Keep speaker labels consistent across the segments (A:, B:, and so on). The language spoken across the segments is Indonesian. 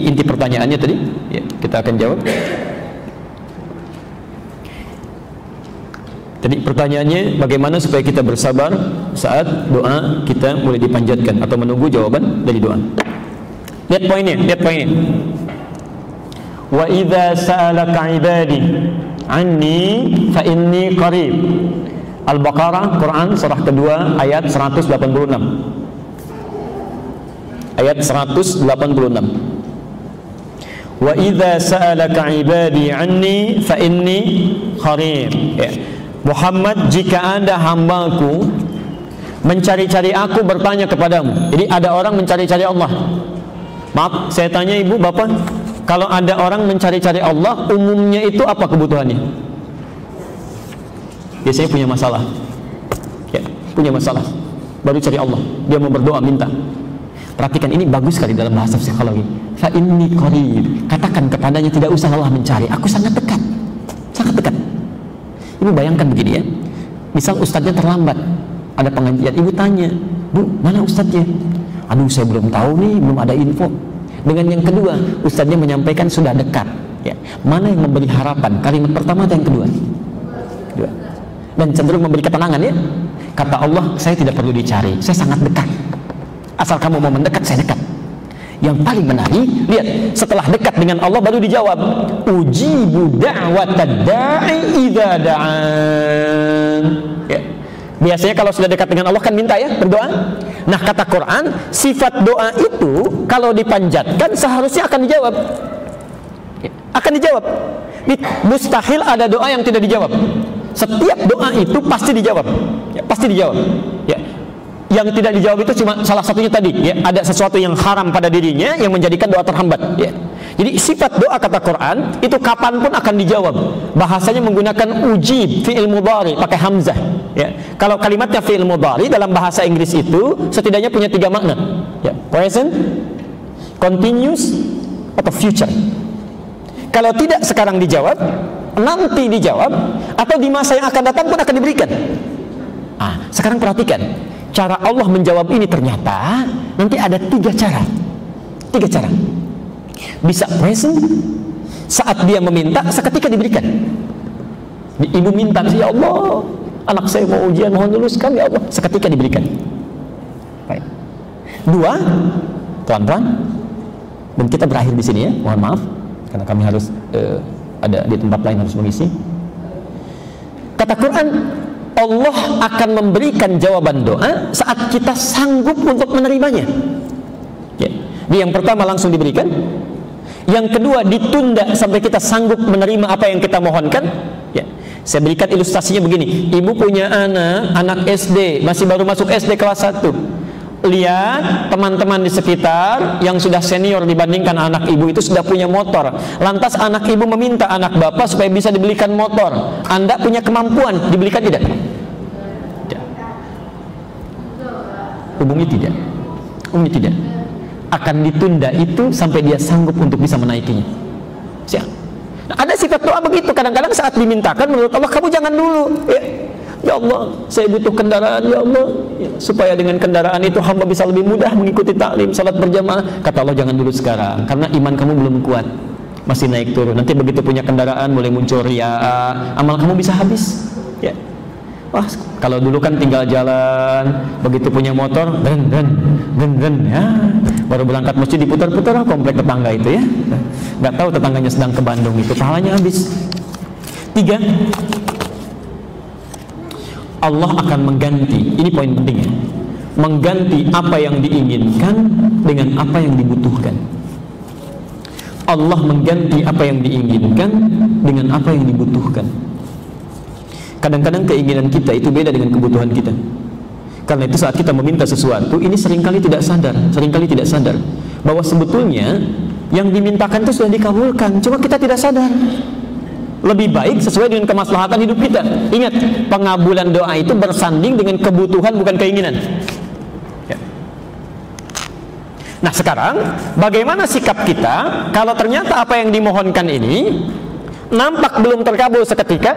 A: Ini inti pertanyaannya tadi. Ya, kita akan jawab. Tadi pertanyaannya, bagaimana supaya kita bersabar saat doa kita mulai dipanjatkan atau menunggu jawaban dari doa. Lihat poinnya, Wa idza sa'alaka 'ibadi 'anni fa inni qarib. Al-Baqarah, Quran surah kedua ayat 186. Ayat 186. Wa idza sa'alaka 'ibadi 'anni fa inni qarib. Ya. Muhammad, jika Anda hambaku mencari-cari aku, bertanya kepadamu. Jadi ada orang mencari-cari Allah. Maaf, saya tanya ibu, bapak, kalau ada orang mencari-cari Allah, umumnya itu apa kebutuhannya? Biasanya punya masalah. Ya, punya masalah. Baru cari Allah. Dia mau berdoa, minta. Perhatikan, ini bagus sekali dalam bahasa psikologi. Fa inni qarib. Katakan kepadanya, tidak usah lelah mencari. Aku sangat dekat. Sangat dekat. Ibu bayangkan begini ya, misal ustadznya terlambat, ada pengajian, ibu tanya, Bu, mana ustadznya? Aduh, saya belum tahu nih, belum ada info. Dengan yang kedua, ustadznya menyampaikan sudah dekat. Ya. Mana yang memberi harapan? Kalimat pertama atau yang kedua? Kedua. Dan cenderung memberi ketenangan ya. Kata Allah, saya tidak perlu dicari, saya sangat dekat. Asal kamu mau mendekat, saya dekat. Yang paling menarik, lihat, setelah dekat dengan Allah baru dijawab, ujibu da'watad da'i idza da'an. Ya. Biasanya kalau sudah dekat dengan Allah kan minta ya, berdoa. Nah, kata Quran, sifat doa itu kalau dipanjatkan seharusnya akan dijawab. Ya. Akan dijawab. Mustahil ada doa yang tidak dijawab. Setiap doa itu pasti dijawab. Ya, pasti dijawab. Ya. Yang tidak dijawab itu cuma salah satunya tadi ya, ada sesuatu yang haram pada dirinya yang menjadikan doa terhambat ya. Jadi sifat doa kata Quran itu kapanpun akan dijawab. Bahasanya menggunakan ujib, fi'il mudhari pakai hamzah ya. Kalau kalimatnya fi'il mudhari dalam bahasa Inggris itu setidaknya punya 3 makna ya. Present, continuous, atau future. Kalau tidak sekarang dijawab, nanti dijawab, atau di masa yang akan datang pun akan diberikan. Sekarang perhatikan, cara Allah menjawab ini ternyata nanti ada 3 cara. 3 cara. Bisa present, saat dia meminta, seketika diberikan. Ibu minta, ya Allah, anak saya mau ujian, mohon luluskan ya Allah, seketika diberikan. Baik. 2, pelan-pelan. Dan kita berakhir di sini ya, mohon maaf karena kami harus ada di tempat lain harus mengisi. Kata Quran, Allah akan memberikan jawaban doa saat kita sanggup untuk menerimanya ya. Yang pertama langsung diberikan, yang kedua ditunda sampai kita sanggup menerima apa yang kita mohonkan ya. Saya berikan ilustrasinya begini, ibu punya anak SD, masih baru masuk SD kelas 1. Lihat teman-teman di sekitar yang sudah senior dibandingkan anak ibu itu sudah punya motor. Lantas anak ibu meminta anak bapak supaya bisa dibelikan motor. Anda punya kemampuan, dibelikan tidak? Tidak. Hubungi tidak. Hubungi tidak. Akan ditunda itu sampai dia sanggup untuk bisa menaikinya. Siap. Nah, ada sifat doa begitu. Kadang-kadang saat dimintakan menurut Allah, kamu jangan dulu ya. Ya Allah, saya butuh kendaraan ya Allah ya, supaya dengan kendaraan itu hamba bisa lebih mudah mengikuti taklim, salat berjamaah. Kata Allah, jangan dulu sekarang, karena iman kamu belum kuat, masih naik turun. Nanti begitu punya kendaraan mulai muncul riya, amal kamu bisa habis ya. Wah, kalau dulu kan tinggal jalan, begitu punya motor, gen ya, baru berangkat mesti diputar-putar komplek tetangga itu ya. Nggak tahu tetangganya sedang ke Bandung, itu pahalanya habis. 3, Allah akan mengganti, ini poin pentingnya, mengganti apa yang diinginkan dengan apa yang dibutuhkan. Allah mengganti apa yang diinginkan dengan apa yang dibutuhkan. Kadang-kadang keinginan kita itu beda dengan kebutuhan kita. Karena itu saat kita meminta sesuatu, ini seringkali tidak sadar bahwa sebetulnya yang dimintakan itu sudah dikabulkan, cuma kita tidak sadar. Lebih baik sesuai dengan kemaslahatan hidup kita. Ingat, pengabulan doa itu bersanding dengan kebutuhan, bukan keinginan ya. Nah sekarang, bagaimana sikap kita kalau ternyata apa yang dimohonkan ini nampak belum terkabul seketika,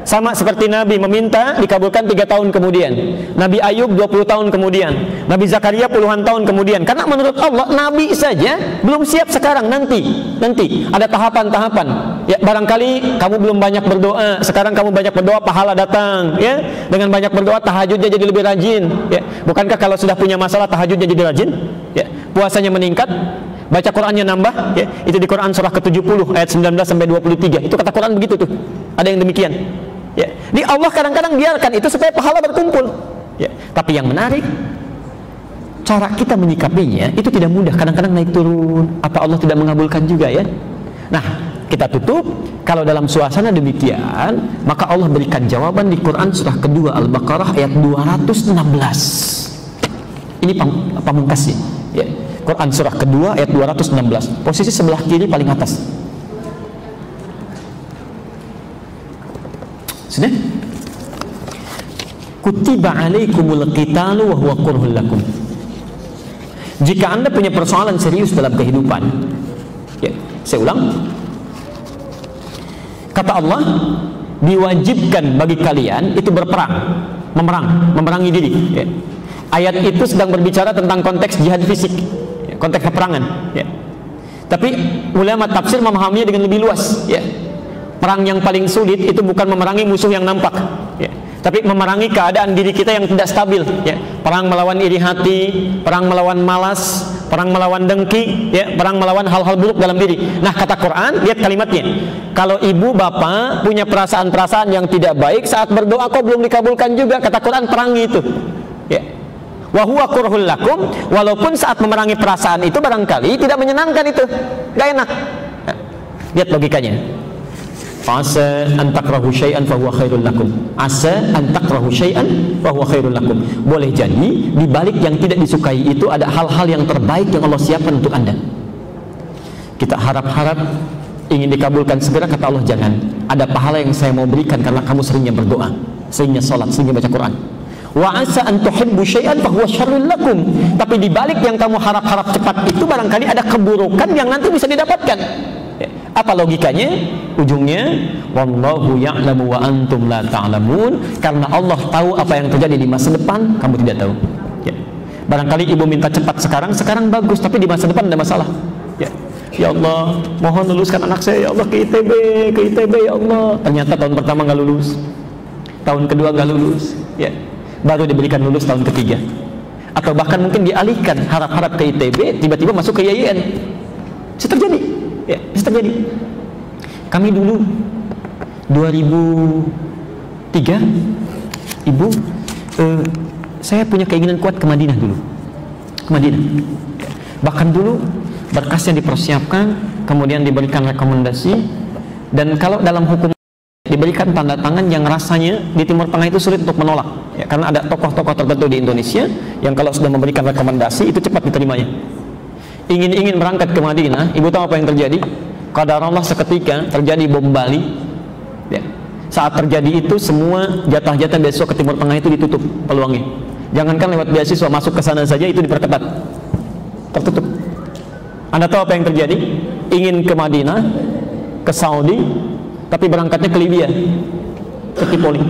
A: Sama seperti Nabi meminta dikabulkan 3 tahun kemudian, Nabi Ayub 20 tahun kemudian, Nabi Zakaria puluhan tahun kemudian. Karena menurut Allah Nabi saja belum siap sekarang, nanti ada tahapan-tahapan. Ya, barangkali kamu belum banyak berdoa, sekarang kamu banyak berdoa, pahala datang. Ya, dengan banyak berdoa tahajudnya jadi lebih rajin. Ya, bukankah kalau sudah punya masalah tahajudnya jadi rajin? Ya, puasanya meningkat, baca Qurannya nambah. Ya, itu di Quran surah ke-70 ayat 19 sampai 23. Itu kata Quran begitu tuh. Ada yang demikian. Ya, di Allah kadang-kadang biarkan itu supaya pahala berkumpul. Ya, tapi yang menarik, cara kita menyikapinya itu tidak mudah. Kadang-kadang naik turun. Apa Allah tidak mengabulkan juga ya? Nah, kita tutup. Kalau dalam suasana demikian, maka Allah berikan jawaban di Quran surah kedua Al-Baqarah ayat 216. Ini pamungkasnya. Ya, Quran surah kedua ayat 216. Posisi sebelah kiri paling atas. Sudah? Kutiba alaikumul qitalu wa huwa kurhul lakum. Jika Anda punya persoalan serius dalam kehidupan, ya, saya ulang. Kata Allah, diwajibkan bagi kalian itu berperang, memerangi diri. Ya. Ayat itu sedang berbicara tentang konteks jihad fisik, ya, konteks peperangan. Ya. Tapi ulama tafsir memahaminya dengan lebih luas. Ya. Perang yang paling sulit itu bukan memerangi musuh yang nampak, ya, tapi memerangi keadaan diri kita yang tidak stabil. Ya. Perang melawan iri hati, perang melawan malas, perang melawan dengki, ya, perang melawan hal-hal buruk dalam diri. Nah, kata Quran, lihat kalimatnya. Kalau ibu bapak punya perasaan-perasaan yang tidak baik saat berdoa kok belum dikabulkan juga, kata Quran, perangi itu. Ya. Wa huwa kurhul lakum, walaupun saat memerangi perasaan itu barangkali tidak menyenangkan itu, gak enak. Nah, lihat logikanya. Asa an takrahu syai'an fa huwa khairul lakum. Asa an takrahu syai'an fa huwa khairul lakum. Boleh jadi di balik yang tidak disukai itu ada hal-hal yang terbaik yang Allah siapkan untuk Anda. Kita harap-harap ingin dikabulkan segera, kata Allah, jangan. Ada pahala yang saya mau berikan karena kamu seringnya berdoa, seringnya salat, seringnya baca Quran. Wa asa an tuhibbu syai'an fa huwa syarrul lakum. Tapi di balik yang kamu harap-harap cepat itu barangkali ada keburukan yang nanti bisa didapatkan. Apa logikanya? Ujungnya wallahu ya'lamu wa antum la ta'lamun. Karena Allah tahu apa yang terjadi di masa depan, kamu tidak tahu. Ya. Barangkali ibu minta cepat sekarang bagus, tapi di masa depan ada masalah. Ya. Ya Allah, mohon luluskan anak saya ya Allah ke ITB ya Allah. Ternyata tahun pertama nggak lulus, tahun kedua nggak lulus, ya. Baru diberikan lulus tahun ketiga. Atau bahkan mungkin dialihkan harap-harap ke ITB, tiba-tiba masuk ke YIN. Bisa terjadi. Ya, bisa terjadi. Kami dulu 2003, ibu, saya punya keinginan kuat ke Madinah dulu, ke Madinah. Bahkan dulu berkasnya dipersiapkan, kemudian diberikan rekomendasi, dan kalau dalam hukum diberikan tanda tangan yang rasanya di Timur Tengah itu sulit untuk menolak, ya, karena ada tokoh-tokoh tertentu di Indonesia yang kalau sudah memberikan rekomendasi itu cepat diterimanya. Ingin berangkat ke Madinah, ibu tahu apa yang terjadi? Qadarullah seketika terjadi bom Bali. Ya. Saat terjadi itu semua jatah-jatah beasiswa ke Timur Tengah itu ditutup peluangnya. Jangankan lewat beasiswa, masuk ke sana saja itu diperketat, tertutup. Anda tahu apa yang terjadi? Ingin ke Madinah, ke Saudi, tapi berangkatnya ke Libya, ke Tripoli.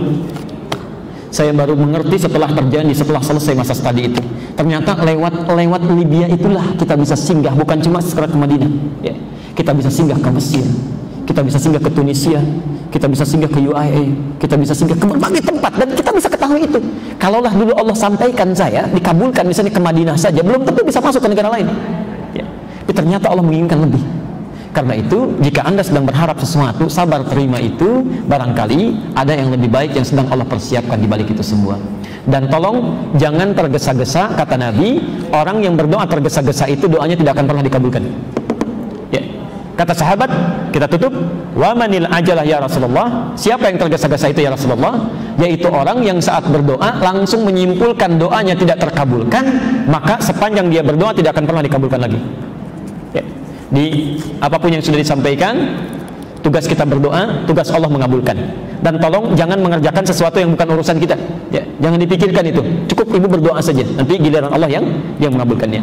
A: Saya baru mengerti setelah terjadi, setelah selesai masa studi itu. Ternyata lewat Libya itulah kita bisa singgah, bukan cuma sekedar ke Madinah. Ya. Kita bisa singgah ke Mesir, kita bisa singgah ke Tunisia, kita bisa singgah ke UAE, kita bisa singgah ke berbagai tempat, dan kita bisa ketahui itu. Kalaulah dulu Allah sampaikan saya dikabulkan misalnya ke Madinah saja, belum tentu bisa masuk ke negara lain. Ya. Tapi ternyata Allah menginginkan lebih. Karena itu, jika Anda sedang berharap sesuatu, sabar terima itu, barangkali ada yang lebih baik yang sedang Allah persiapkan di balik itu semua. Dan tolong jangan tergesa-gesa, kata Nabi, orang yang berdoa tergesa-gesa itu doanya tidak akan pernah dikabulkan. Ya. Kata sahabat, kita tutup, wa manil ajalah ya Rasulullah. Siapa yang tergesa-gesa itu ya Rasulullah? Yaitu orang yang saat berdoa langsung menyimpulkan doanya tidak terkabulkan, maka sepanjang dia berdoa tidak akan pernah dikabulkan lagi. Ya. Di apapun yang sudah disampaikan, tugas kita berdoa, tugas Allah mengabulkan. Dan tolong jangan mengerjakan sesuatu yang bukan urusan kita. Ya, jangan dipikirkan itu. Cukup ibu berdoa saja. Nanti giliran Allah yang mengabulkannya.